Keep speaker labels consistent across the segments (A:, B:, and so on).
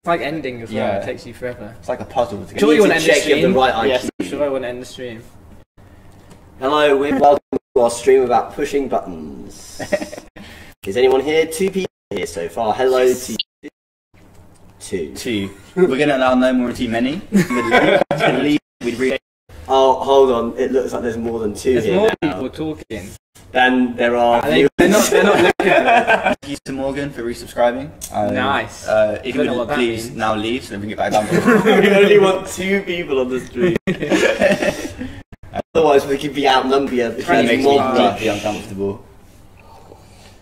A: like ending as well.
B: Yeah.
A: It takes you forever.
B: It's like a puzzle to get.
A: Sure, you want to check
C: you have the right IQ.
A: Yes. Sure, I want to end the stream.
C: Hello, welcome to our stream about pushing buttons. Is anyone here? 2 people here so far. Hello to you. Two.
B: We're going to allow no more too many. We'd really...
C: Oh, hold on. It looks like there's more than 2
A: There's
C: here
A: more
C: now.
A: people talking.
C: Than there are.
A: They're not looking at it.
B: Thank you to Morgan for resubscribing.
A: Nice.
B: If you would please now leave so then we can get back down.
C: We only want 2 people on the stream. Otherwise we could be outnumbered.
B: It makes me deeply uncomfortable.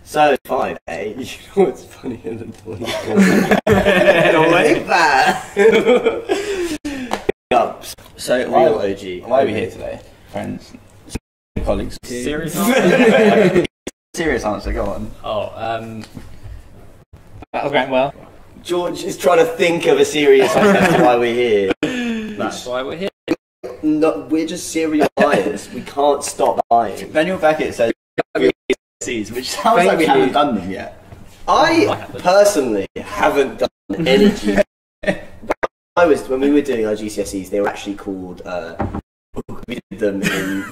C: So, 5, eh? You know what's funnier than 24? Don't like that!
B: So,
C: Real OG.
B: Why are we here today, friends? Colleagues.
A: Serious answer?
B: Serious answer, go on.
A: Oh, that was going well.
C: George is trying to think of a serious answer as to why we're here.
A: That's why we're here.
C: No, we're just serial buyers. We can't stop buying.
B: Daniel Beckett says GCSEs, which sounds like we haven't done them yet.
C: I personally haven't done any GCSEs. When we were doing our GCSEs, they were actually called, we did them in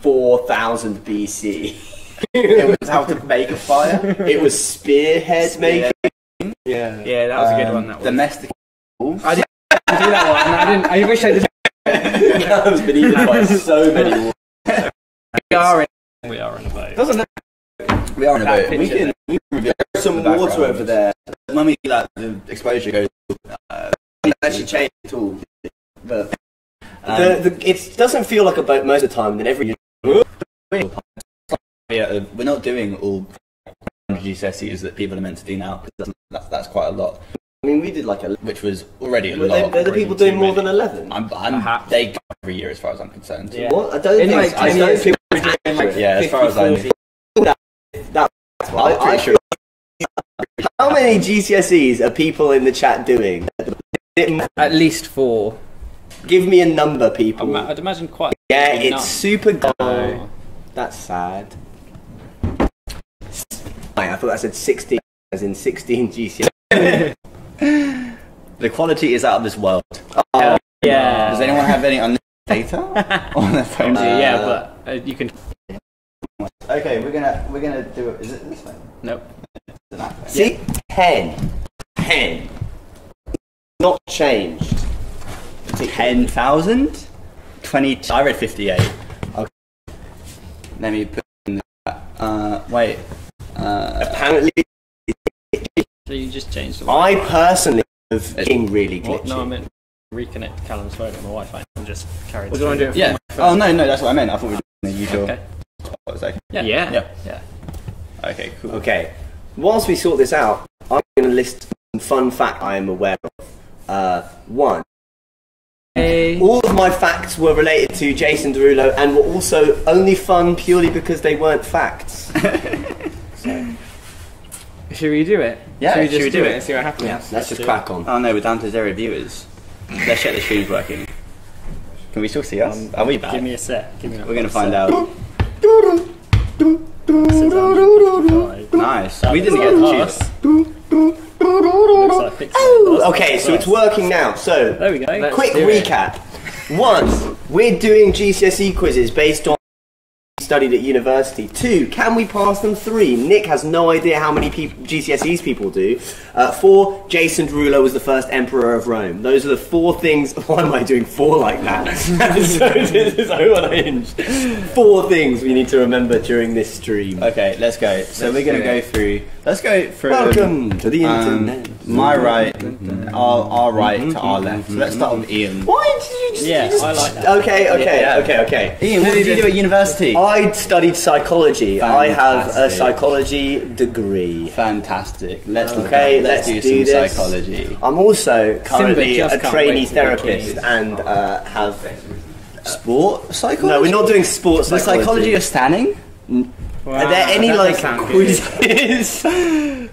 C: 4000 BC.
B: It was how to make a fire.
C: It was spearhead making.
A: Yeah, that was a good one. That one.
B: Domestic.
A: I didn't do that one. I wish I did.
C: Cows been eaten by so many wolves.
A: We are in a boat.
C: Doesn't it?
B: We are in a boat.
C: We can reveal some water over there.
B: When we do that, the exposure goes.
C: It actually changed at all. But it doesn't feel like a boat most of the time. And then every
B: Yeah, we're not doing all GCSEs that people are meant to do now. That's quite a lot.
C: I mean, we did like
B: which was already a lot.
C: Are the people doing more than 11?
B: They go every year, as far as I'm concerned.
A: Yeah.
C: What? I don't think. I don't think.
B: Yeah, as far as I know.
C: That's what I'm sure. How many GCSEs are people in the chat doing?
A: At least 4.
C: Give me a number, people.
A: I'd imagine quite.
C: Yeah, it's
A: none.
C: super good. Oh, that's sad. I thought I said 16, as in 16 GCSEs.
B: The quality is out of this world.
C: Oh,
A: yeah.
B: Does anyone have any unlimited data on their phone?
A: Yeah, but you can.
B: Okay, we're gonna do it. Is it this way?
A: Nope.
C: See, 10, not changed.
B: 10,000? 20. I read 58. Okay. Let me put in wait.
C: Apparently,
A: So you just changed the
C: I personally have been really glitchy.
A: No, I meant reconnect Callum's phone on my Wi-Fi and just carry the
C: What do you want to do?
B: Yeah. Oh no, that's what I meant. I thought we were doing the usual.
A: Okay.
B: What was that?
A: Yeah.
B: Okay, cool.
C: Okay. Whilst we sort this out, I'm going to list some fun fact I am aware of. 1. All of my facts were related to Jason Derulo and were also only fun purely because they weren't facts. So.
A: Should we do it?
B: Yeah,
A: should we just
B: should we
A: do
B: do
A: it
B: it?
A: and see what happens?
C: Yeah, let's just crack on.
B: Oh no, we're down to 0 viewers. Let's check the stream's working. Can we still see us? Are we back?
A: Give me a sec.
B: We're going to find out. Nice. We didn't get the tune.
C: Okay, so it's working now. So,
A: there we go.
C: Quick recap. 1, we're doing GCSE quizzes based on studied at university. 2, can we pass them? 3, Nick has no idea how many GCSEs people do. 4, Jason Derulo was the first emperor of Rome. Those are the 4 things. Why am I doing 4 like that? So this is so unhinged. 4 things we need to remember during this stream.
B: Okay, let's go. So we're going to go through. Let's go through.
C: Welcome to the internet.
B: My right, our right to our left. So let's start with Ian.
C: Why did you just...
A: I like that.
C: Okay.
B: Ian, what did you do at university?
C: I studied psychology.
B: Fantastic.
C: I have a psychology degree. Fantastic.
B: Let's
C: do
B: some
C: this.
B: Psychology.
C: I'm also currently a trainee
A: to
C: therapist and have
B: Sport psychology?
C: No, we're not doing sports
B: The psychology of standing?
C: Are there any like quizzes?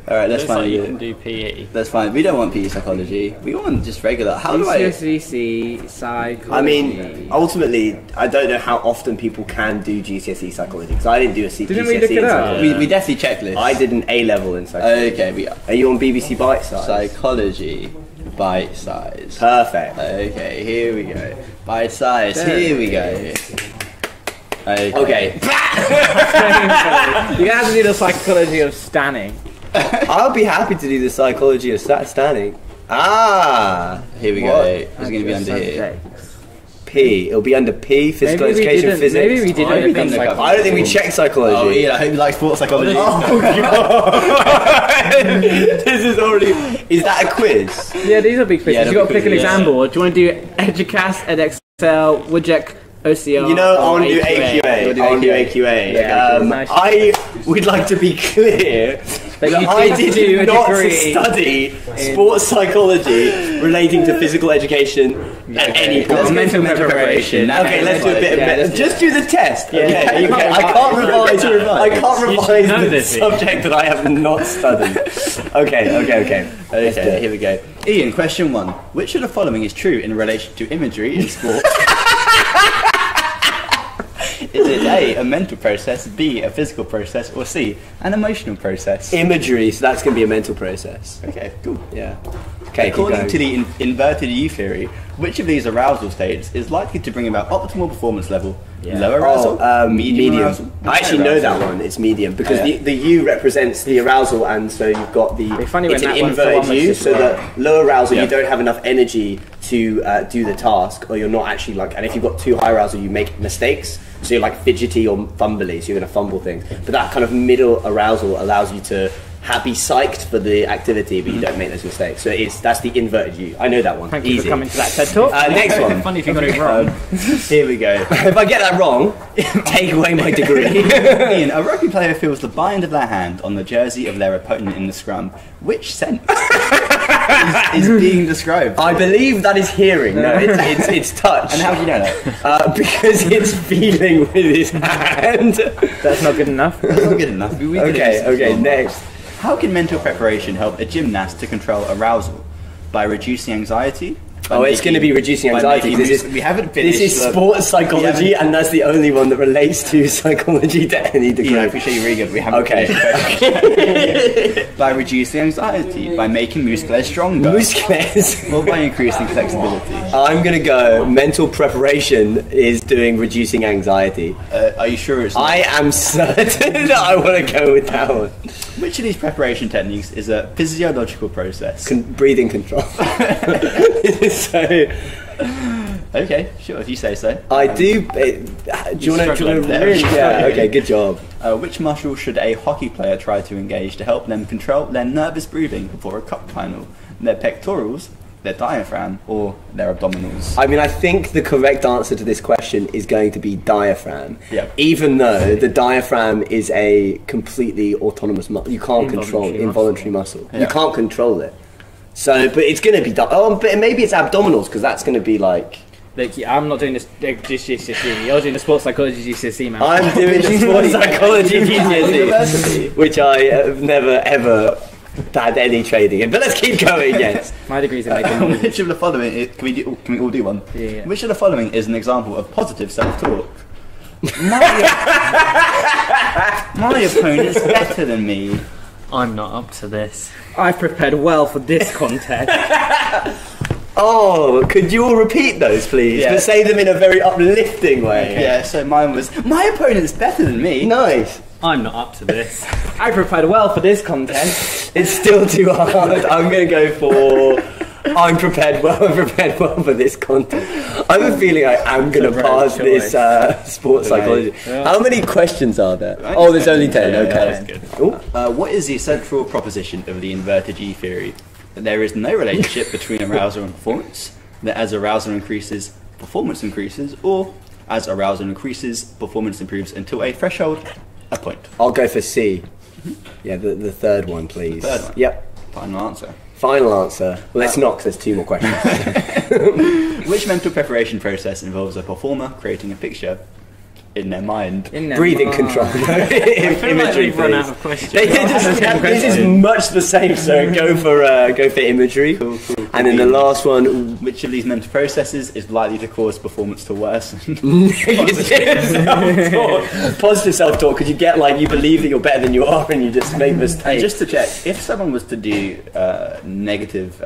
B: Alright, let's find
A: you
B: you.
A: can do PE.
B: That's fine. We don't want PE psychology. We want just regular. How do I?
A: GCSE psychology.
C: I mean, ultimately, I don't know how often people can do GCSE psychology because I didn't do a GCSE.
A: Didn't we look it up?
B: We definitely checked this.
C: I did an A level in psychology.
B: Okay,
C: Are you on BBC Bite Size?
B: Psychology. bite size.
C: Perfect.
B: Okay, here we go. Bite size, here we go. Okay.
D: You have to do the psychology of standing.
C: I'll be happy to do the psychology of standing.
B: Here we go. It's going to be under here.
C: P. It'll be under P, physical education, physics.
D: Maybe we didn't.
C: I don't think we checked psychology.
B: Oh, yeah, I hope you like sports psychology.
C: Oh, God. This is already... Is that a quiz?
D: Yeah, these will be quizzes.
B: Yeah,
D: You've got to pick an
B: yeah.
D: exam board. Do you want to do EduCast, EdXL, WCAG, OCR?
C: You know, I want to do
D: AQA.
C: AQA. I want to do AQA.
D: Yeah, nice.
C: I would like to be clear that
D: you
C: I
D: did do a
C: did not
D: degree
C: study sports psychology relating to physical education at any point.
D: Mental preparation.
C: Okay, let's do a bit of just do the test.
D: Yeah,
C: Okay,
D: yeah,
C: I can't revise. I can't revise
A: know
C: the
A: this, Ian.
C: subject that I have not studied. Okay.
B: Okay, here we go. Ian, question 1. Which of the following is true in relation to imagery in sports? Is it A, a mental process, B, a physical process, or C, an emotional process?
C: Imagery, so that's going to be a mental process.
B: Okay, cool.
C: Yeah. Okay,
B: According to the inverted U theory, which of these arousal states is likely to bring about optimal performance level? Low arousal, medium arousal?
C: I actually know that one. It's medium because the U represents the arousal, and so you've got the.
D: It's funny when
C: an
D: that one's the
C: inverted
D: one
C: U,
D: that's
C: so that low arousal you don't have enough energy to do the task, or you're not actually like. And if you've got too high arousal, you make mistakes. So you're like fidgety or fumbly, so you're going to fumble things. But that kind of middle arousal allows you to be psyched for the activity, but you don't make those mistakes. So that's the inverted U. I know that one.
D: Thank you
C: Easy.
D: for coming to that TED Talk.
C: Next one.
D: Funny if you got it wrong.
B: Here we go.
C: If I get that wrong, take away my degree.
B: Ian, a rugby player feels the bind of their hand on the jersey of their opponent in the scrum. Which sense is being described?
C: I believe that is hearing. No, it's touch.
B: And how do you know that?
C: Because it's feeling with his hand.
D: That's not good enough.
B: That's not good enough.
C: Okay, next.
B: How can mental preparation help a gymnast to control arousal? By reducing anxiety?
C: It's going to be reducing anxiety.
B: We haven't finished.
C: This is sports psychology, and that's the only one that relates to psychology to any degree.
B: Yeah, I appreciate you really good. We haven't finished. By reducing anxiety, by making muscles stronger.
C: Muscles.
B: Or by increasing flexibility.
C: I'm going to go. Mental preparation is doing reducing anxiety.
B: Are you sure it's not?
C: I am certain that I want to go with that one.
B: Which of these preparation techniques is a physiological process?
C: Breathing control. So,
B: okay, sure, if you say so.
C: I do. Do you want to really? Yeah. Okay. Good job.
B: Which muscle should a hockey player try to engage to help them control their nervous breathing before a cup final? Their pectorals, their diaphragm, or their abdominals?
C: I mean, I think the correct answer to this question is going to be diaphragm.
B: Yeah.
C: Even though the diaphragm is a completely autonomous muscle, you can't control involuntary muscle.
B: Yeah.
C: You can't control it. So, but it's going to be. But maybe it's abdominals because that's going to be like.
D: Look, I'm not doing this GCSE. You're doing the sports psychology GCSE, man.
C: I'm doing the sports psychology GCSE, which I have never ever had any training in. But let's keep going. Yes.
D: My degree's in making.
B: Which of the following? Can we all do one?
D: Yeah.
B: Which of the following is an example of positive self-talk? My opponent's better than me.
A: I'm not up to this.
D: I've prepared well for this contest.
C: Oh, could you all repeat those, please?
B: Yeah.
C: But say them in a very uplifting way.
B: Yeah, so mine was, my opponent's better than me.
C: Nice.
A: I'm not up to this.
D: I prepared well for this contest.
C: It's still too hard. I'm going to go for. I'm prepared well for this content. I have a feeling I am going to pass this sports psychology.
D: Yeah.
C: How many questions are there? Oh, there's only 10. Okay.
A: That's good.
B: What is the central proposition of the inverted G theory? That there is no relationship between arousal and performance, that as arousal increases, performance increases, or as arousal increases, performance improves until a threshold, a point.
C: I'll go for C. Yeah, the third one, please.
B: Third one?
C: Yep.
B: Final answer.
C: Final answer. Well, let's not, because there's 2 more questions.
B: Which mental preparation process involves a performer creating a picture in their mind.
C: Breathing control. Imagery,
A: We've run out
C: please.
A: of questions.
C: This is much the same, so go for imagery.
B: Cool.
C: And then the last one,
B: Which of these mental processes is likely to cause performance to worsen?
C: positive self-talk, because you get like, you believe that you're better than you are and you just make
B: And
C: mistakes.
B: just to check, if someone was to do negative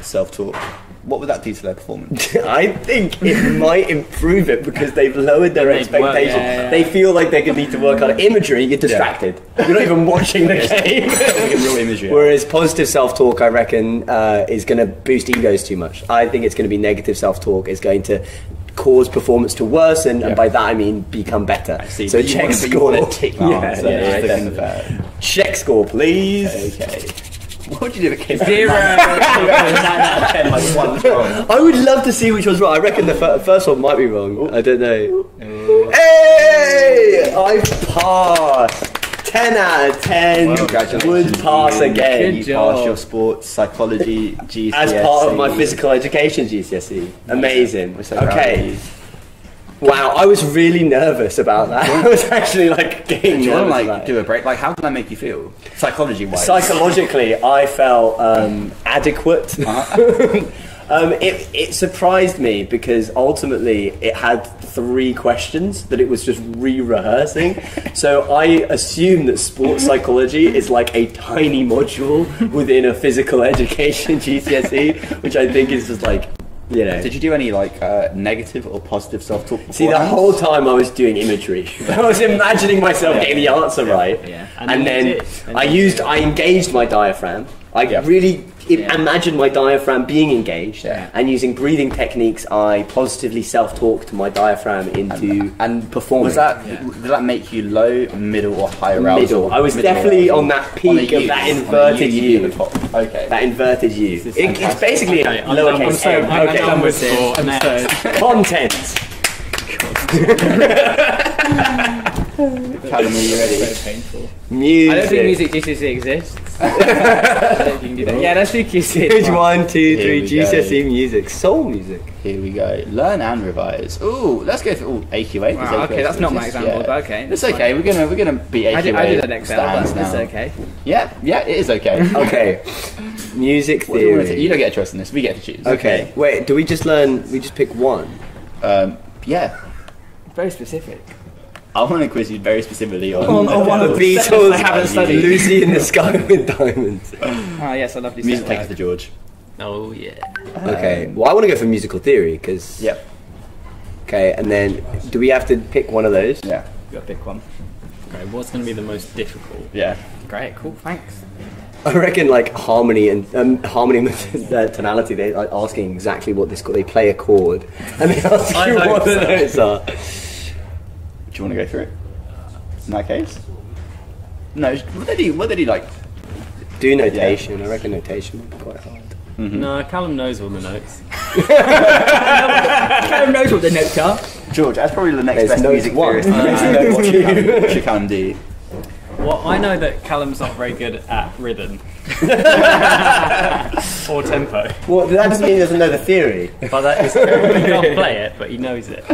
B: self-talk, what would that do to their performance?
C: I think it might improve it because they've lowered their expectations. They feel like they need to work on imagery. You're distracted. You're not even watching the game.
B: Real imagery.
C: Whereas positive self-talk, I reckon, is going to boost egos too much. I think it's going to be negative self-talk. It's going to cause performance to worsen, and by that I mean become better. So check score. Check score, please.
B: Okay. What would you do if it came
D: 0.
B: 9 out of 10, like 1 wrong?
C: I would love to see which was wrong. I reckon the first one might be wrong. I don't know. Hey! I passed. 10 out of 10.
B: Well, congratulations.
C: Would pass again.
B: You passed your sports psychology GCSE.
C: As part of my physical education GCSE. Amazing.
B: We're so proud of
C: Okay.
B: you.
C: Wow, I was really nervous about that. I was actually like getting
B: Do you want
C: nervous
B: to
C: about
B: do
C: it.
B: a break? Like, how did that make you feel? Psychology-wise?
C: Psychologically, I felt adequate. It surprised me because ultimately it had 3 questions that it was just re-rehearsing. So I assume that sports psychology is like a tiny module within a physical education GCSE, which I think is just like, you know.
B: Did you do any like negative or positive self-talk?
C: See, the whole time I was doing imagery. I was imagining myself getting the answer right.
D: Yeah.
C: And then I engaged my diaphragm. I really imagined my diaphragm being engaged, and using breathing techniques, I positively self-talked to my diaphragm into performing.
B: Did that make you low, middle, or high arousal?
C: Middle. I was definitely on that peak of that inverted U.
B: Okay.
C: That inverted U. It's basically a lowercase m.
D: I'm done with this.
C: Content.
B: Callum, are you ready?
D: So painful.
C: Music.
D: I don't think music GCSE exists. I don't think you can do that. Yeah, let's do QC.
C: Page 1, 2, 3,
B: Here we
C: GCSE music, soul music.
B: Here we go. Learn and revise. Ooh, let's go for AQA.
D: Wow, okay, that's not my example, but okay.
B: It's okay. We're gonna beat AQA.
D: I did an Excel, but
B: stands
D: it's
B: now.
D: okay.
B: Yeah, it is okay.
C: Okay. Music
B: What do you, want to
C: theory.
B: you don't get a choice in this. We get to choose.
C: Okay. Wait, do we just pick one?
B: Yeah.
D: Very specific.
B: I want to quiz you very specifically on
C: one of the Beatles.
D: I haven't studied.
C: Lucy in the Sky with Diamonds.
D: Oh yes, I love this.
B: Music takes the George.
A: Oh yeah.
C: Okay. Well, I want to go for musical theory because.
B: Yep.
C: Okay, and then do we have to pick one of those?
B: Yeah.
D: You got to pick one.
A: Okay, what's going to be the most difficult?
B: Yeah.
D: Great, cool, thanks.
C: I reckon like harmony and harmony with tonality. They're like asking exactly what this. They play a chord and they ask you what the notes are.
B: Do you want to go through it? In that case? No. What did he like?
C: Do notation. I reckon notation would be quite hard.
A: No, Callum knows all the notes.
D: Callum knows what the notes are.
B: George, that's probably the next
C: There's
B: best
C: note
B: music
C: one.
B: theorist. What should Callum do?
A: Well, I know that Callum's not very good at rhythm or tempo,
C: Well, that doesn't mean he doesn't know the theory.
A: but that is true. He can't play it, but he knows it.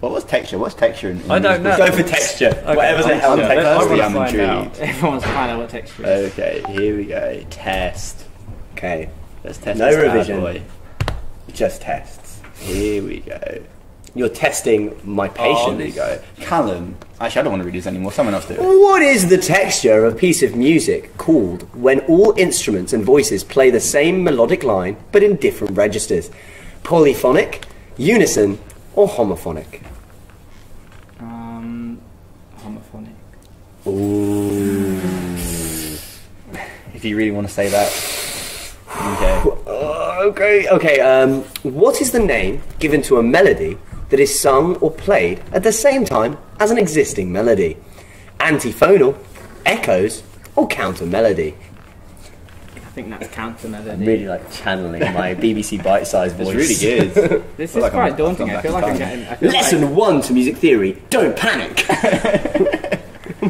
B: What's texture? What's texture? In
A: I don't know.
C: Go for texture. Whatever the hell
B: I'm
C: texture.
A: I want to
B: I'm
A: find
B: intrigued.
A: out.
D: Everyone's finding out what texture is.
B: Okay, here we go. Test.
C: Okay,
B: Let's test
C: No
B: this bad
C: revision.
B: boy.
C: just tests.
B: Here we go.
C: You're testing my
B: Oh,
C: patience.
B: there you go. Callum. Actually, I don't want to read this anymore. Someone else do it.
C: What is the texture of a piece of music called when all instruments and voices play the same melodic line but in different registers? Polyphonic, unison, or homophonic?
D: Homophonic.
C: Ooh.
B: If you really want to say that. Okay.
C: Okay. What is the name given to a melody that is sung or played at the same time as an existing melody? Antiphonal, echoes, or counter melody?
D: I think that's counter melody.
C: I'm really like channeling my BBC bite-sized voice.
B: It's really good.
D: This
B: feel
D: is
B: like
D: quite
B: I'm
D: daunting. I
B: back
D: feel
B: in
D: like I'm
B: time.
D: getting. I feel
C: Lesson 1 to music theory: don't panic.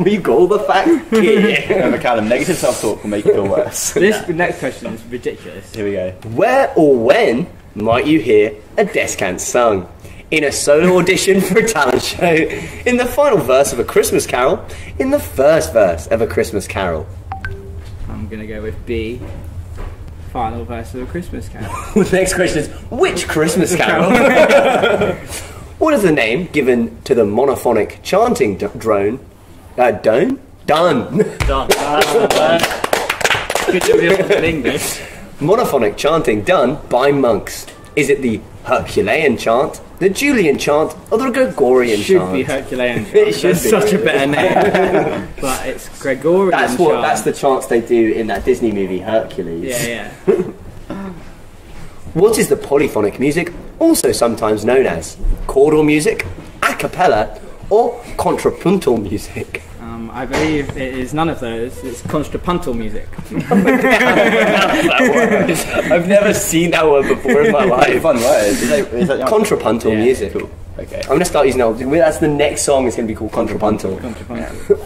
C: We've got all the facts here.
B: Remember, Callum, negative self-talk will make you feel worse.
D: This next question is ridiculous.
B: Here we go.
C: Where or when might you hear a descant sung? in a solo audition for a talent show, in the final verse of A Christmas Carol, in the first verse of A Christmas Carol?
D: I'm gonna go with B. Final verse of A Christmas Carol.
C: The next question is, which Christmas Carol? What is the name given to the monophonic chanting drone? Done? Done.
A: Done.
D: Good job you're in English.
C: Monophonic chanting done by monks. Is it the Herculean chant, the Julian chant, or the Gregorian
D: Should
C: chant?
D: be Herculean.
C: It should
D: That's
C: be.
D: such a better name. But it's Gregorian
C: That's
D: chant.
C: that's the chants they do in that Disney movie Hercules.
D: Yeah.
C: What is the polyphonic music, also sometimes known as chordal music, a cappella, or contrapuntal music?
D: I believe it is none of those. It's contrapuntal music.
C: I've never seen that word before in my life.
B: Fun word. Is that
C: Contrapuntal
D: Yeah.
C: music.
B: Cool. Okay.
C: I'm going to start using that. That's the next song. It's going to be called contrapuntal.
D: Contrapuntal.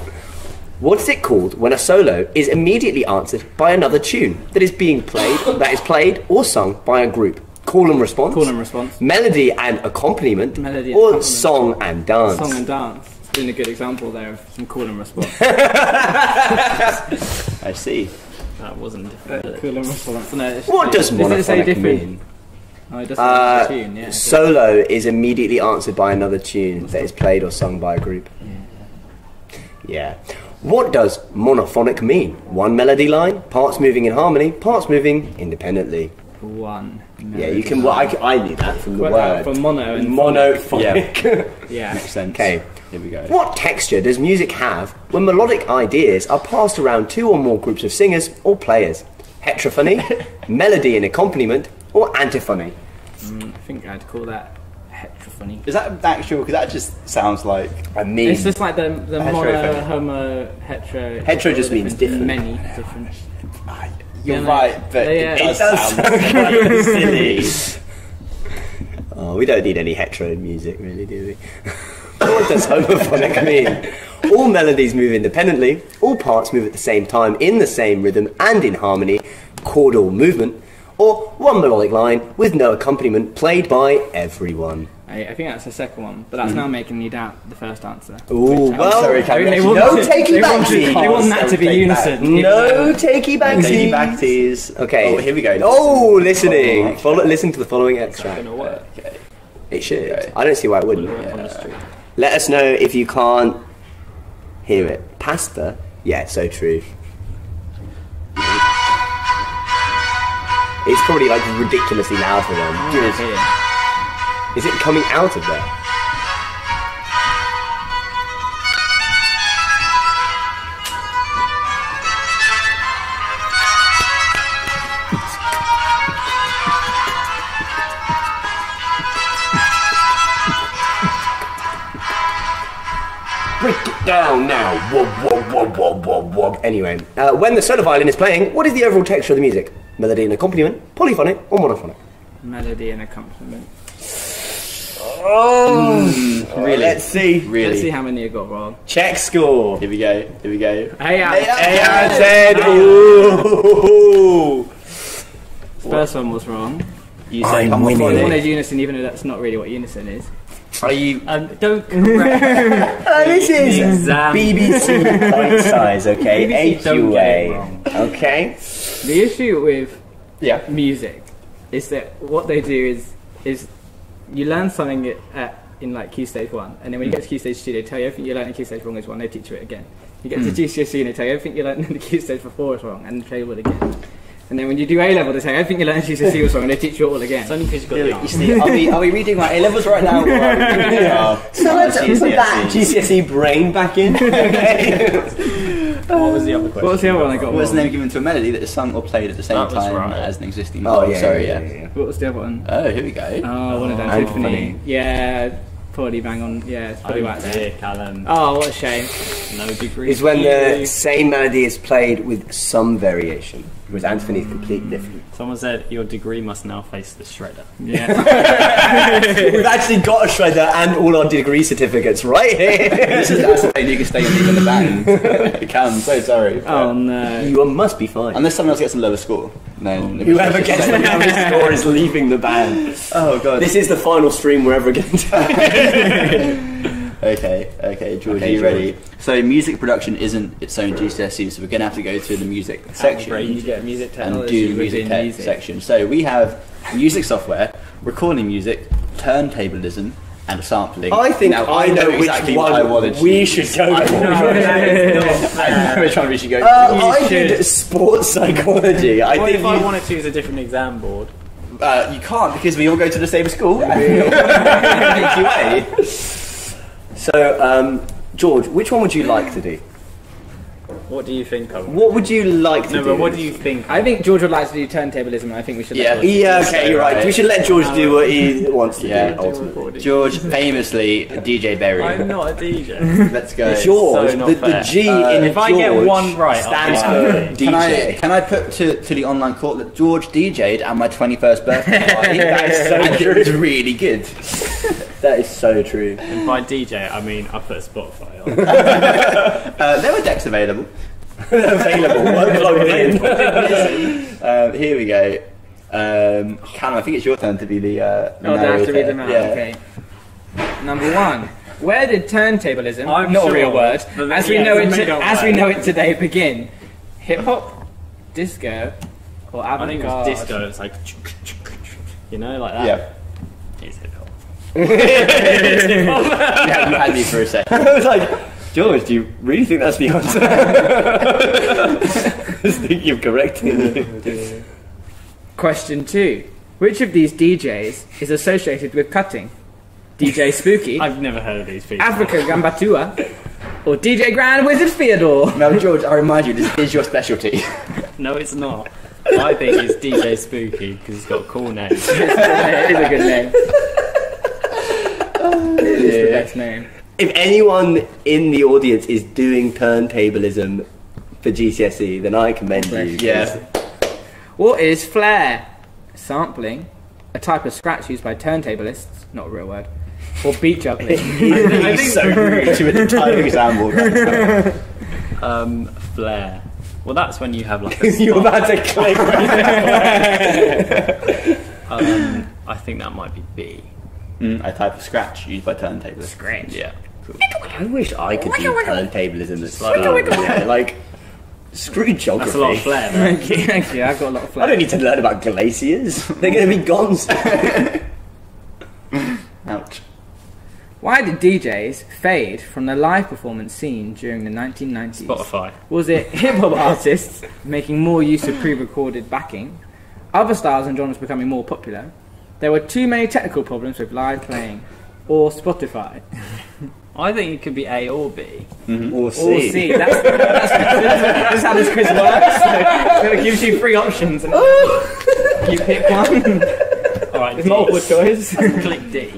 C: What's it called when a solo is immediately answered by another tune that is played or sung by a group? Call and response.
D: Call and response.
C: Melody and accompaniment.
D: Melody and
C: or
D: accompaniment.
C: song and dance.
D: Song and dance. It's been a good example there of some call and response.
B: I see.
A: That wasn't different.
D: Call and response. No,
C: What does
D: does it say
C: monophonic
D: different?
C: mean?
D: Oh, it does say the tune, yeah.
C: Solo is immediately answered by another tune that is played or sung by a group. Yeah. What does monophonic mean? One melody line, parts moving in harmony, parts moving independently.
D: One.
C: Yeah, you can. Well, I knew that from the
D: Well,
C: word.
D: from mono and
C: monophonic.
D: Yeah.
B: Makes sense.
C: Okay.
B: Here we go.
C: What texture does music have when melodic ideas are passed around two or more groups of singers or players? Heterophony, melody and accompaniment, or antiphony?
D: I think I'd call that heterophony.
B: Is that actual? Because that just sounds like.
C: I mean,
D: It's just like the mono,
B: Heterophony.
D: homo, hetero.
C: Hetero just means different.
D: Many different.
B: You're
D: Yeah, no,
B: right, but
D: yeah.
B: it does
C: It does
B: sound quite silly.
C: oh, we don't need any hetero music, really, do we? What does homophonic mean? All melodies move independently, all parts move at the same time, in the same rhythm and in harmony, chordal movement, or one melodic line with no accompaniment played by everyone.
D: I think that's the second one, but that's now making me doubt the first answer.
C: Ooh, well,
B: sorry, Cam,
D: They
B: actually,
D: want
C: no
D: to-
C: takey
D: they want
C: backsies.
D: to- They want that to be
B: Take back.
D: unison.
C: no takey backsies.
B: Take back teas.
C: Okay.
B: Oh, here we go.
C: Oh, listening.
B: Oh,
C: Listen to the following extract.
A: Gonna work.
B: Okay.
C: It should.
B: Okay.
C: I don't see why it wouldn't.
A: On the street.
C: Let us know if you can't hear it. Pasta? Yeah, so true. It's probably like ridiculously loud for them. Is it coming out of there? Break it down now. Wob, wob, wob, wob, wob, wob. Anyway, when the solo violin is playing, what is the overall texture of the music? Melody and accompaniment, polyphonic or monophonic?
D: Melody and accompaniment.
C: Really? Let's see.
D: Let's
B: Really?
D: see how many you got wrong.
C: Check score.
B: Here we go. Here we go.
D: Hey,
C: Hey, I said, ooh.
D: First one was wrong.
B: You say
C: I'm winning.
D: I wanted unison, even though that's not really what unison is.
B: Are you?
A: Don't correct.
C: This is
A: Exam.
C: BBC point size, okay?
A: BBC don't get it wrong.
C: AQA. Okay?
D: The issue with
B: Yeah.
D: music is that what they do is you learn something in like Key Stage 1, and then when you get to Key Stage 2, they tell you everything you learned in Key Stage 1 is wrong, they teach you it again. You get to GCSE and they tell you everything you learned in the Key Stage 4 is wrong, and they tell you it again. And then when you do A level, they say everything you learned in GCSE was wrong, and they teach you it all again.
A: It's only because you've got the
B: You
A: answer.
B: see, are we reading my A levels right now? Or are we reading
C: So let's put that GCSE brain back in. Okay?
A: What was the other question?
D: What was the other one I got
B: What was the
D: wrong?
B: name given to a melody that is sung or played at the same
A: That was
B: time
A: right.
B: as an existing?
C: Oh, yeah.
B: sorry,
C: yeah.
D: What was the other one?
B: Oh, here we go.
D: Oh, one of them.
C: Antiphony.
D: Tiffany. Yeah, probably bang on. Yeah, it's probably right there.
A: dear, Callum.
D: Oh, what a shame.
A: No degree.
C: Is when the same melody is played with some variation. Whereas Anthony's completely different.
A: Someone said your degree must now face the shredder.
D: Yeah.
C: We've actually got a shredder and all our degree certificates right here.
B: This is that's the thing, you can stay in the band. Cam, I'm so sorry.
D: Oh no.
C: You must be fine.
B: Unless someone else gets a lower score. No,
C: Whoever gets the lowest score is leaving the band.
B: Oh god.
C: This is the final stream we're ever going to.
B: Okay, George, are you ready? So music production isn't its own GCSE, so we're going to have to go to the music section
D: You get music
B: and
D: technology
B: do the music
D: within
B: tech
D: music.
B: section. So we have music software, recording music, turntablism, and sampling.
C: I think
B: Now,
C: I know
B: exactly
C: which
B: what I wanted
C: one we should go for.
B: I know which one we should go for.
C: I did sports psychology. I
A: What
C: think
A: if I wanted to use a different exam board?
B: You can't because we all go to the same school. QA.
C: So, George, which one would you like to do?
A: What do you think of?
C: What would you like to
A: No,
C: do?
A: but what do you think?
D: I think George would like to do turntablism, and I think we should.
B: Yeah.
D: let George.
C: Yeah, okay, you're right. We should let George do what he wants to
B: Yeah.
C: do, ultimately.
B: George, famously DJ Berry.
A: I'm not a DJ.
B: Let's go.
C: George,
A: so not
C: the
A: fair.
C: G in
A: if I get
C: George
A: one right,
C: stands
A: I'll
C: for
A: be
C: DJ.
B: Can I put to the online court that George DJ'd at my 21st birthday party?
C: That is so
B: and
C: true.
B: it was really good.
C: That is so true.
A: And by DJ, I mean I put Spotify on.
B: There were decks available.
C: Available, won't plug in.
B: Here we go. Callum, I think it's your turn to be the
D: Oh, do I have to read
B: narrator.
D: them out?
B: Yeah.
D: Okay. Number one. Where did turntablism,
A: I'm
D: not
A: sure,
D: a real word,
A: but
D: as we
A: yeah,
D: know
A: it's
D: it
A: a made-up
D: as we
A: word.
D: know it today, begin? Hip hop, disco, or
A: I think
D: avant-garde?
A: it's disco. It's like, you know, like that.
B: Yeah.
A: It's hip hop.
B: Yeah, you had me for a second.
C: I was like, George, do you really think that's the answer? I was thinking of correcting you.
D: Question 2. Which of these DJs is associated with cutting? DJ Spooky,
A: I've never heard of these people.
D: Africa Gambatua, or DJ Grand Wizard Theodore?
B: Now, George, I remind you, this is your specialty.
A: No, it's not. I think it's DJ Spooky because he's got a cool name.
D: It is a good name. It is the best name.
C: If anyone in the audience is doing turntablism for GCSE, then I commend you.
B: Yeah.
D: What is flare? Sampling, a type of scratch used by turntablists, not a real word, or beat juggling.
B: I think so rude to an entire exam board.
A: Flare. Well, that's when you have like a
C: You're about to click.
A: I think that might be B.
B: A type of scratch used by turntablists.
D: Scratch.
A: Yeah.
C: I wish I could do turntablism at school. Yeah, like, screw geography.
A: That's a lot of flair. though.
D: Thank you, I've got a lot of
C: I
D: flare.
C: don't need to learn about glaciers. They're going to be gone soon.
B: Ouch.
D: Why did DJs fade from the live performance scene during the 1990s?
A: Spotify.
D: Was it hip-hop artists making more use of pre-recorded backing? Other styles and genres becoming more popular? There were too many technical problems with live playing? Or Spotify?
A: I think it could be A or B.
C: Or
D: Or C. That's how this quiz works. So it gives you 3 options and you pick one.
A: Alright,
D: There's multiple choice.
A: Click D.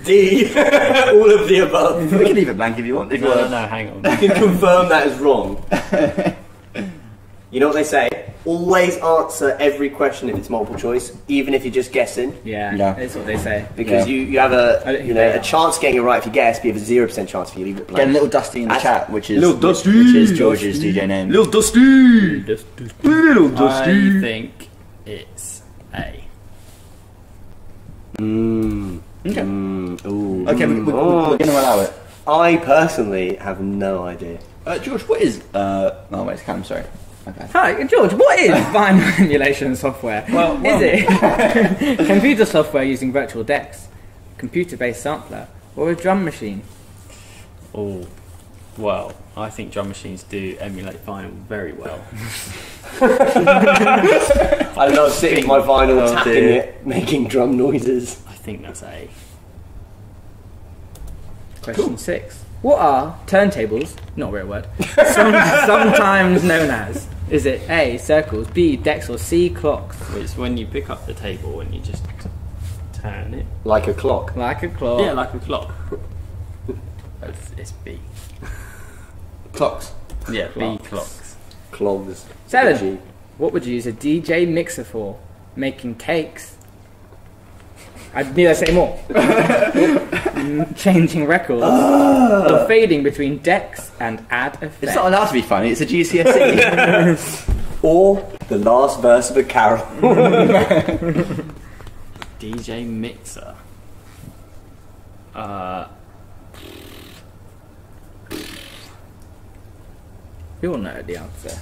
C: D. All of the above.
B: We can leave it blank if you want. If you
A: No,
B: want.
A: no, hang on.
C: I can confirm that is wrong. You know what they say? Always answer every question if it's multiple choice, even if you're just guessing,
D: Yeah,
B: Yeah.
D: that's what they say.
C: because
B: Yeah.
C: you have
D: I don't think they
C: a
D: are.
C: chance of getting it right if you guess, but you have a 0% chance if you leave it
B: Get a
C: blank.
B: little Dusty in the
C: That's-
B: chat, which is
C: Little Dusty.
B: which is George's DJ name.
C: Little Dusty. Little
A: I think it's A.
B: Okay.
C: Ooh.
B: Okay, we're going to allow it.
C: I personally have no idea.
B: George, what is? Oh wait, it's Cam. Sorry. Okay.
D: Hi, George, what is binary emulation software? Is it computer software using virtual decks, computer-based sampler, or a drum machine?
A: Oh, well, I think drum machines do emulate vinyl very well.
C: I love sitting with my vinyl,
B: Oh,
C: tapping
B: dear.
C: it, making drum noises.
A: I think that's A.
D: Question 6. What are turntables, not a real word, sometimes known as? Is it A, circles, B, decks, or C, clocks?
A: It's when you pick up the table and you just turn it.
C: Like a clock.
D: Like a clock.
A: Yeah, like a clock. It's B.
B: Clocks.
A: Yeah,
C: Clocks.
A: B clocks.
C: Clogs.
D: 7.
C: G.
D: What would you use a DJ mixer for? Making cakes. Need I say more? Changing records. Or fading between decks and add effects.
B: It's not allowed to be funny, it's a GCSE.
C: Or the last verse of a carol.
A: DJ mixer.
D: We all know the answer.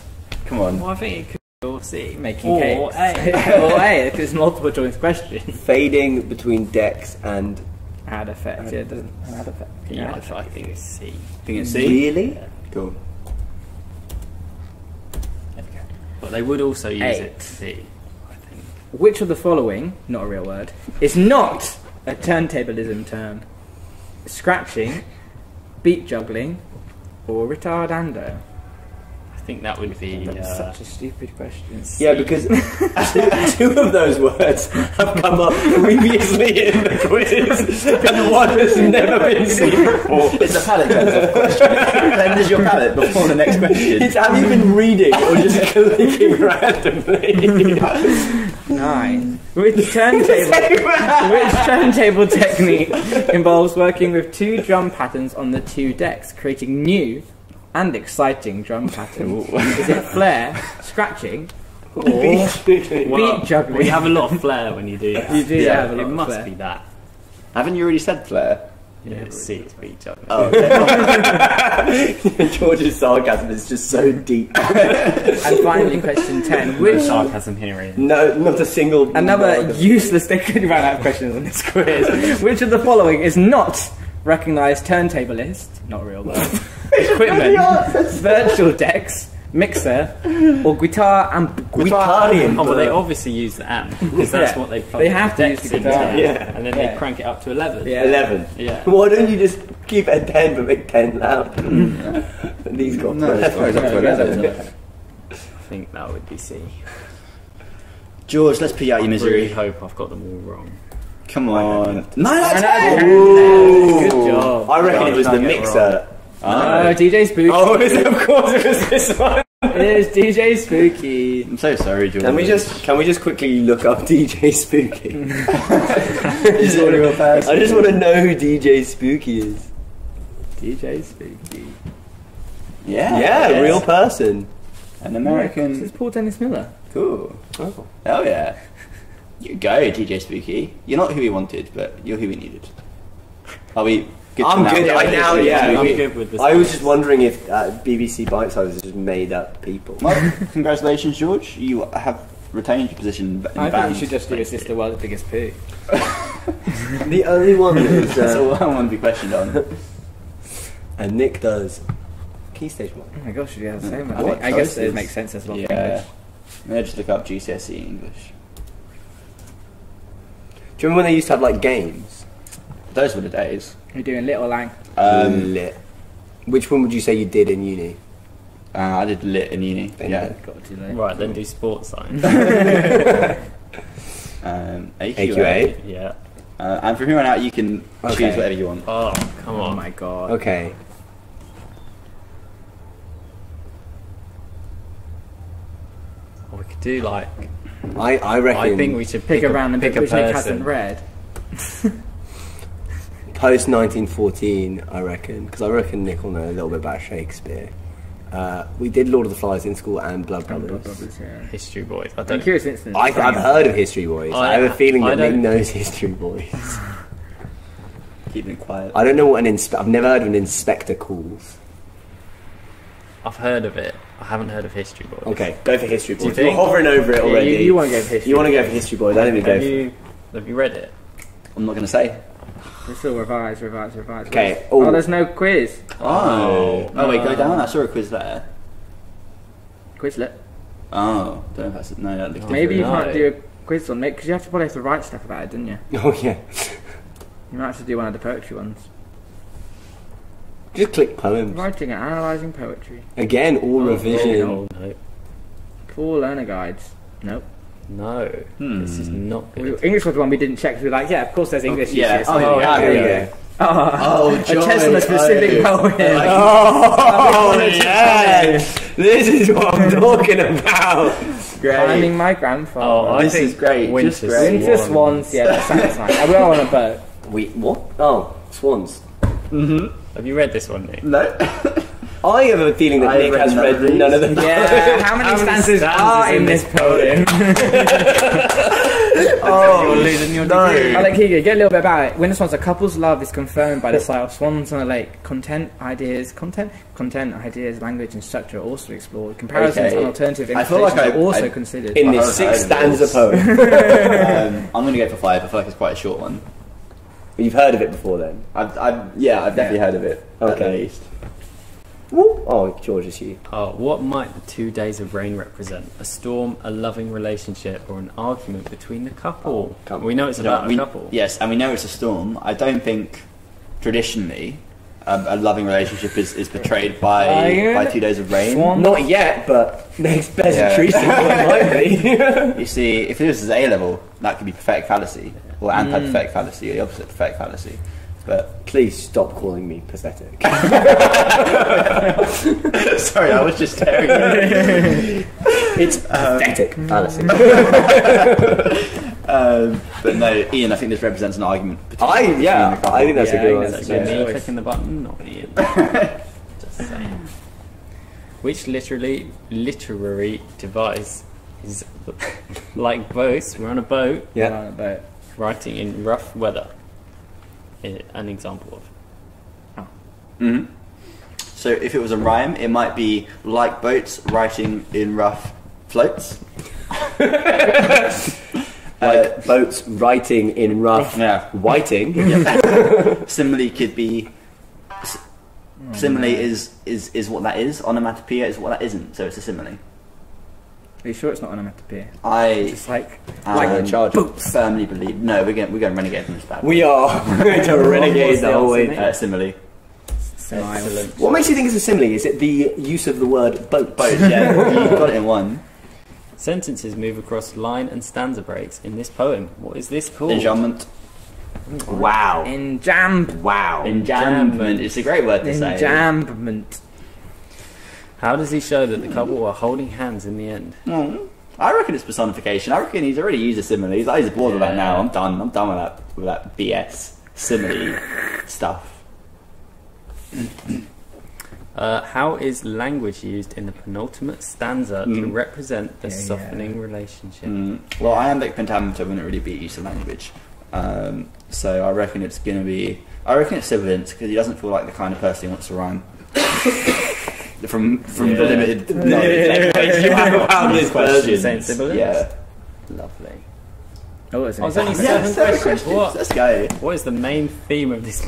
B: Come on.
A: Well, I think it could be or C.
D: Making
A: Or
D: cakes.
A: A.
D: Or A, because it's multiple choice question.
C: Fading between decks and...
D: Add effects. Yeah, it doesn't add effects.
A: Yeah,
D: Add
A: I think it's C.
B: Think it's C?
C: Really?
B: Cool.
A: But they would also use
D: A.
A: it C, I think.
D: Which of the following, not a real word, is not a turntablism term? Scratching, beat juggling, or retardando?
A: I think that would be
D: That's such a stupid question.
C: Yeah, because two of those words have come up previously in the quiz, and one has never been seen before.
B: It's a palette cleanser question. Cleanses your palette before the next question.
C: It's, have you been reading or just clicking randomly?
D: 9. Which turntable technique involves working with 2 drum patterns on the 2 decks, creating new and exciting drum patterns? Is it flare, scratching, or beat juggling?
A: We have a lot of flair when you do that.
D: You do have a lot
A: It
D: of
A: must
D: flair.
A: be that.
B: Haven't you already said Flair?
A: Yeah, it's C, it's beat juggling.
C: Oh, okay. George's sarcasm is just so deep.
D: And finally, question 10.
A: No
D: Which
A: sarcasm here, Ian.
C: No, not a single.
D: another useless? They could run out of questions on this quiz. Which of the following is not recognised turntablist? Not a real word. Equipment, virtual decks, mixer, or guitar and
C: Guitarian.
A: Oh, but they obviously use the amp because that's
D: Yeah.
A: what they plug
D: They
A: the
D: have to use
A: decks
D: the
A: into,
D: guitar.
C: Yeah.
A: and then
D: Yeah.
A: they crank it up to 11.
D: Yeah.
C: 11.
A: Yeah.
C: Why don't you just keep it at 10 but make 10 loud? These got
B: No, that's why it's up to 11.
A: I think that would be C.
B: George, let's put you out your
A: I
B: misery.
A: really hope I've got them all wrong.
B: Come on. 9 out of
D: I
B: 10!
D: know. Good job.
C: I reckon it was the
A: Don't get it
C: mixer.
D: Oh, DJ Spooky.
C: Oh, of course it was this one.
D: It is DJ Spooky.
B: I'm so sorry, George.
C: Can we just quickly look up DJ Spooky?
B: Is it a real person?
C: I just want to know who DJ Spooky is.
D: DJ Spooky.
B: Yeah.
C: Yeah, real person.
B: An
D: This
B: American.
D: is Paul Dennis Miller.
B: Cool.
C: Oh.
B: Hell yeah. You go, DJ Spooky. You're not who we wanted, but you're who we needed. Are we good to
C: I'm
B: now?
C: good. I now, yeah.
A: I'm
C: we-
A: good with this.
C: I was just wondering if BBC Bite Size is just made up people.
B: Well, congratulations, George. You have retained your position in
D: I think
B: band.
D: you should just do It's the World's Biggest Poo.
C: The only one that is,
B: That's all I want to be questioned on.
C: and Nick does Key Stage 1.
D: Oh my gosh, you have so much.
B: What
D: I guess
B: choices?
D: it makes sense as well.
B: Yeah. Maybe just look up GCSE English.
C: Do you remember when they used to have like games?
B: Those were the days.
D: You're doing Little Lang.
C: Lit. Which one would you say you did in uni?
B: I did lit in uni. Yeah.
D: Got to know.
A: Right, then do sports science.
B: AQA.
A: Yeah.
B: And from here on out, you can
C: Okay.
B: choose whatever you want.
A: Oh, come
D: Oh
A: on.
D: my god.
C: Okay.
A: We could do like.
C: I reckon
A: I think we should
D: Pick a random
A: pick
D: bit
A: a
D: which Nick
A: person.
D: hasn't read.
C: post 1914, I reckon, because I reckon Nick will know a little bit about Shakespeare. We did Lord of the Flies in school and Blood Brothers.
A: History boys. I
D: I'm
A: don't.
D: curious instance.
C: I've heard of History Boys. I have a feeling
A: I
C: that Nick
A: don't-
C: knows History Boys.
B: Keep it quiet.
C: I don't know what I've never heard of an inspector calls.
A: I've heard of it. I haven't heard of History boys.
C: Okay, go for History
A: Do you
C: Boys. You're
A: think?
C: hovering over it
D: Yeah,
C: already.
D: you want to go for history.
C: You want to go for History Boys? I think we go
A: Have you read it?
B: I'm not going to say.
D: We're still revise.
C: Okay,
D: Oh,
C: oh.
D: there's no quiz.
B: Oh, wait, go down. I saw a quiz there.
D: Quizlet.
B: Oh, don't know if that's no. That looks
D: Maybe you
A: no.
D: can't do a quiz on it because you have to probably have to write stuff about it, didn't you?
C: for. Oh yeah.
D: You might have to do one of the poetry ones.
C: Just click poems.
D: Writing and analysing poetry.
C: Again, all revision.
A: Oh, no.
D: Full learner guides. Nope.
A: No. This is not good.
D: English was the one we didn't check. 'Cause we were like, yeah, of course there's English.
B: yeah.
D: uses.
B: Oh, yeah.
C: There we
B: yeah.
C: go.
D: Oh, a
C: joy.
D: test on a specific poem.
C: Oh yeah! This is what I'm talking about.
B: great.
D: Climbing my grandfather.
A: Oh, I
B: This
A: think
B: is great,
A: Winter,
B: just great.
D: Winter swans, yeah, that sounds nice. And we're on a boat.
C: What? Oh, swans.
A: Have you read this one, Nick?
B: No.
C: I have a feeling that
B: I
C: Nick
B: read
C: has
B: none of
C: read
B: these.
C: none of them.
D: Yeah, how many stanzas are in this poem?
C: Oh,
A: You're losing your
C: no.
A: degree.
D: I like here, get a little bit about it. Winter swans, a couple's love is confirmed by the sight of swans on a lake. Content, ideas, language and structure are also explored. Comparisons
B: Okay.
D: and alternative
B: I feel
D: interpretations
B: like
D: are also
B: I-
D: considered.
C: In
B: I
C: this
B: haven't
C: 6
B: heard of
C: stanza
B: this.
C: poem.
B: I'm going to go for 5. I feel like it's quite a short one.
C: You've heard of it before then?
B: I've definitely heard of it. At
C: Okay.
B: least.
C: Woo. Oh, George, it's you.
A: Oh, what might the 2 days of rain represent? A storm, a loving relationship, or an argument between the couple?
C: Come
A: We know it's about
B: we-
A: a couple.
B: Yes, and we know it's a storm. I don't think traditionally a loving relationship is portrayed by
D: Iron
B: 2 days of rain.
D: Swan.
C: Not yet, but next best
B: Yeah.
C: increasing might be.
B: You see, if this is A level, that could be perfect fallacy, or anti-perfect fallacy, or the opposite of perfect fallacy. But
C: Please stop calling me pathetic.
B: sorry, I was just staring at you.
C: It's pathetic fallacy.
B: But no, Ian, I think this represents an argument. between
C: I
B: the couple.
C: think that's
D: Yeah,
C: a good
D: I
C: one.
D: think
A: That's
D: Yeah.
A: me
D: Yeah.
A: clicking the button, not Ian. Just saying. Which literary device is like boats? We're on a boat,
C: Yeah.
D: On a boat.
A: writing in rough weather. An example of.
B: Mhm. So if it was a rhyme, it might be like boats writing in rough floats.
C: Like boats writing in rough
B: Yeah.
C: whiting.
B: Simile could be. Simile is what that is. Onomatopoeia is what that isn't. So it's a simile.
D: Are you sure it's not onomatopoeia?
B: I
D: Just like
C: a charge.
B: firmly believe. No, we're going renegade from this bad.
C: We are going to renegade the whole way.
B: Simile.
A: Excellent.
C: What makes you think it's a simile? Is it the use of the word boat?
B: Both, yeah. You got it in one.
A: Sentences move across line and stanza breaks in this poem. What is this called?
B: Enjambment.
C: Wow.
D: enjamb.
C: Wow.
B: Enjambment. It's a great word to say.
D: Enjambment.
B: How
A: How does he show that the couple were holding hands in the end?
B: I reckon it's personification. I reckon he's already used a simile. He's like, he's bored of that now. I'm done. I'm done with that BS simile stuff.
A: How is language used in the penultimate stanza to represent the softening relationship?
B: Well, iambic pentameter wouldn't really be use of language. So I reckon it's going to be... I reckon it's sibilance, because he doesn't feel like the kind of person who wants to rhyme. from the limited knowledge you have around his questions.
A: Saying sibilance?
B: Yeah.
A: Lovely.
D: Oh, it's
A: I was only
B: Yeah,
A: 7
B: seven
A: questions. What?
B: Let's go.
A: What is the main theme of this?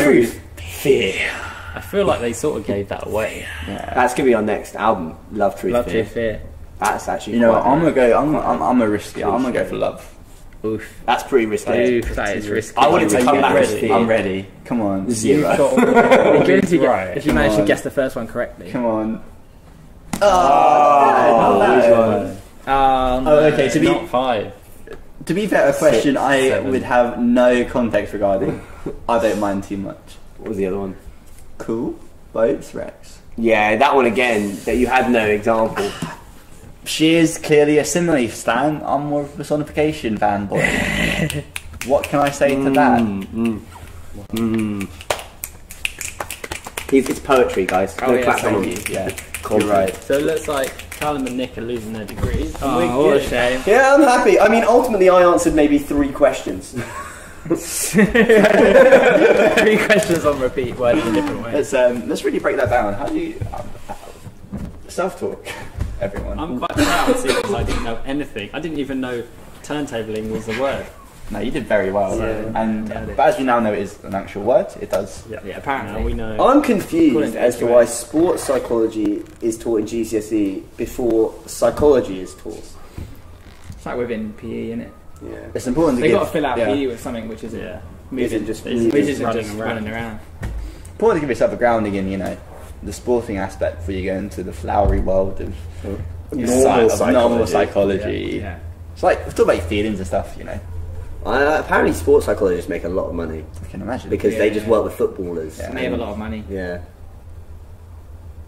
C: Truth. Fear.
A: I feel like they sort of gave that away.
C: That's gonna be our next album. Love, Truth,
D: Love
C: Fear.
D: to fear.
C: That's actually.
B: You know what?
C: quite-
B: I'm gonna go. I'm a risky. I'm gonna go for love.
D: Oof.
C: That's pretty risky.
D: Oof, that is risky.
C: I wanted to
A: Are
C: come
A: you
C: back with
A: ready?
C: fear.
B: I'm ready. Come on.
D: You've
B: Zero.
D: got good if you,
A: Right.
D: if you manage to
B: on.
D: guess the first one correctly.
B: Come on.
C: Oh, which one?
B: Oh, okay.
A: Not 5.
B: To be fair, a question I
A: 7.
B: would have no context regarding. I don't mind too much.
C: What was the other one?
B: Cool. Boats, Rex.
C: Yeah, that one again. That you had no example.
B: She is clearly a simile, Stan. I'm more of a personification fanboy. What can I say to that?
C: It's poetry, guys.
D: Oh,
C: Don't
D: yeah,
C: clap
D: thank
C: on
B: you. Yeah,
C: Cool.
B: you're right.
A: So it looks like Callum and Nick are losing their degrees. and we're
D: Oh, what a
A: good.
D: shame.
C: Yeah, I'm happy. I mean, ultimately, I answered maybe 3 questions.
D: 3 questions on repeat, word in a different way.
B: Let's really break that down. How do you self-talk, everyone?
A: I'm quite proud see, because I didn't know anything. I didn't even know turntabling was a word.
B: No, you did very well.
A: Yeah.
B: And
D: Yeah, I did.
B: but as we now know, it is an actual word. It does.
D: Yeah, apparently.
A: Now we know.
C: I'm confused
D: According to
C: as to
D: X-ray.
C: why sports psychology is taught in GCSE before psychology is taught.
D: It's like within PE, isn't it?
C: Yeah.
B: It's important to
D: They've
B: give.
D: got to fill out
B: yeah.
D: PE with something which isn't
A: Yeah.
C: Isn't just
A: Isn't
D: which
C: moving.
D: isn't
A: running
D: just
A: around.
D: running around.
B: Important to give yourself a grounding in, the sporting aspect before you go into the flowery world of normal psychology.
D: Yeah.
B: It's like talk about your feelings and stuff.
C: Apparently, sports psychologists make a lot of money
B: I can imagine.
C: because they just
D: Yeah.
C: work with footballers.
B: Yeah.
D: And they have a lot of money.
C: Yeah.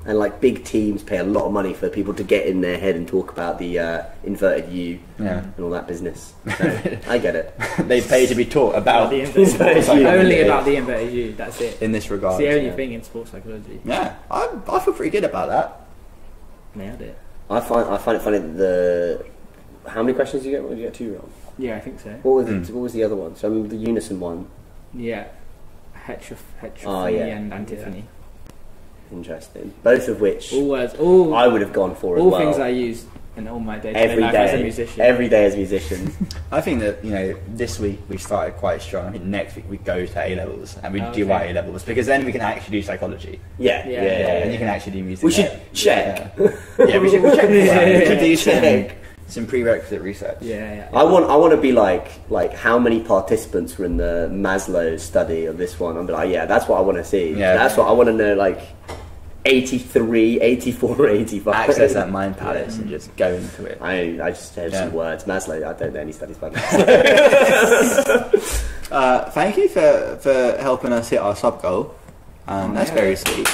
C: And like big teams pay a lot of money for people to get in their head and talk about the inverted U and all that business. So, I get it.
B: They pay to be taught about
D: the inverted
C: U.
D: only about the inverted U. That's it.
B: in this regard.
D: It's the only thing in sports psychology.
B: Yeah, I feel pretty good about that.
D: Nailed it.
C: I find it funny that how many questions did you get? Did you get 2 wrong?
D: Yeah, I think so.
C: What was the other one? So I remember the unison one.
D: Yeah, heterophony
C: Oh, yeah.
D: and antiphony.
C: Interesting. Both of which
D: All words, all
C: I would have gone for as
D: all
C: well.
D: things I use in all my day-to-day
C: every
D: life
C: day,
D: as a musician.
C: every day as musicians.
B: I think that this week we started quite strong. I think next week we go to A levels and we do our A levels because then we can actually do psychology.
C: Yeah.
B: And you can actually do music.
C: We should check.
B: Yeah, we should check. We should do
C: Check.
B: some prerequisite research.
D: Yeah.
C: I want to be like how many participants were in the Maslow study of this one. I'm like, yeah, that's what I want to see.
B: Yeah.
C: That's what I want to know. Like 83, 84, 85.
B: Access that mind palace and just go into it.
C: I just have some words. Maslow. I don't know any studies about that.
B: Thank you for helping us hit our sub goal. That's very sweet.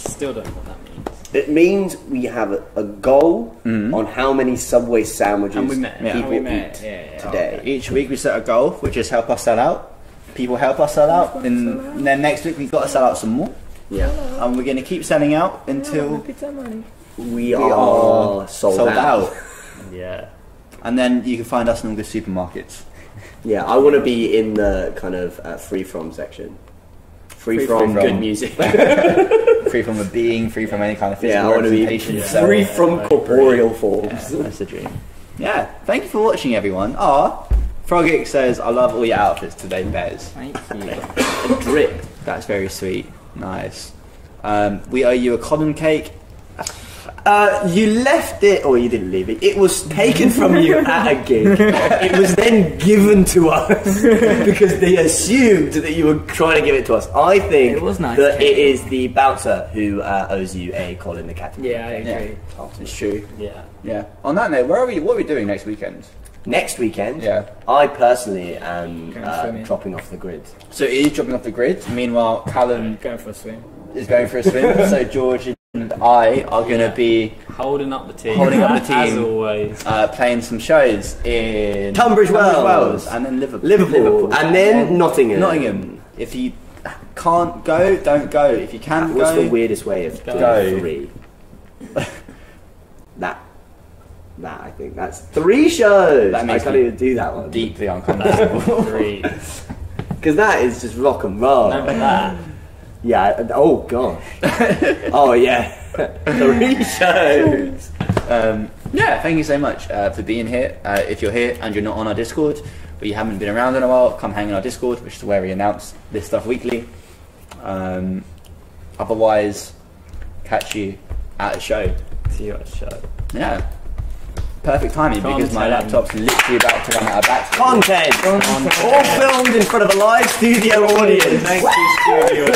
A: Still don't know what that means.
C: It means we have a goal on how many Subway sandwiches
A: And we met.
C: people
D: we met.
C: eat
D: Yeah.
C: today.
B: Each week we set a goal, which is help us sell out. People help us sell out, and then next week we've got to sell out some more.
C: Yeah,
B: And we're going to keep selling out until
C: we are sold out.
A: Yeah.
B: and then you can find us in all the supermarkets.
C: Yeah, I want to be in the kind of free from section. Free from
B: from.
C: good music.
B: Free from a being, free from any kind of physical
C: Yeah, I want to be
B: representation. So-
C: free from corporeal forms.
B: Yeah, that's the dream. Yeah, thank you for watching, everyone. Frogix says, I love all your outfits today, Bez.
D: Thank you.
C: A drip.
B: That's very sweet. Nice. We owe you a Colin cake.
C: You left it, or you didn't leave it. It was taken from you at a gig. It was then given to us because they assumed that you were trying to give it to us. I think
D: It was nice
C: that
D: cake.
C: it is the bouncer who owes you a Colin the Cat.
D: Yeah, I agree.
B: It's true.
A: Yeah.
B: Yeah. On that note, what are we doing next weekend?
C: Next weekend,
B: Yeah.
C: I personally am
D: Going swimming.
C: dropping off the grid.
B: So it is dropping off the grid. Meanwhile, Callum
D: Going for a swim.
B: is going for a swim. So George and I are going to be
A: Holding up the team.
B: Holding up the
A: As
B: team.
A: always.
B: playing some shows in
C: Tunbridge Wells.
B: and then Liverpool.
C: Liverpool. And then Nottingham.
B: Nottingham. If you can't go, don't go. If you can
C: What's
B: go,
C: the weirdest way of doing
B: Go.
C: 3? that I think that's 3 shows.
B: That
C: I
B: makes
C: can't
B: me
C: even do that one
B: deeply uncomfortable.
A: 3.
C: because that is just rock and roll.
A: Remember that?
C: Yeah. Oh god. Oh yeah. 3 shows.
B: Yeah, thank you so much for being here. If you're here and you're not on our Discord, but you haven't been around in a while, come hang on our Discord, which is where we announce this stuff weekly. Otherwise, catch you at a show.
A: See you at the show.
B: Yeah. Perfect timing because my
A: Content.
B: laptop's literally about to run out of battery.
C: Content. All filmed in front of a live studio audience.
A: Thank you, studio.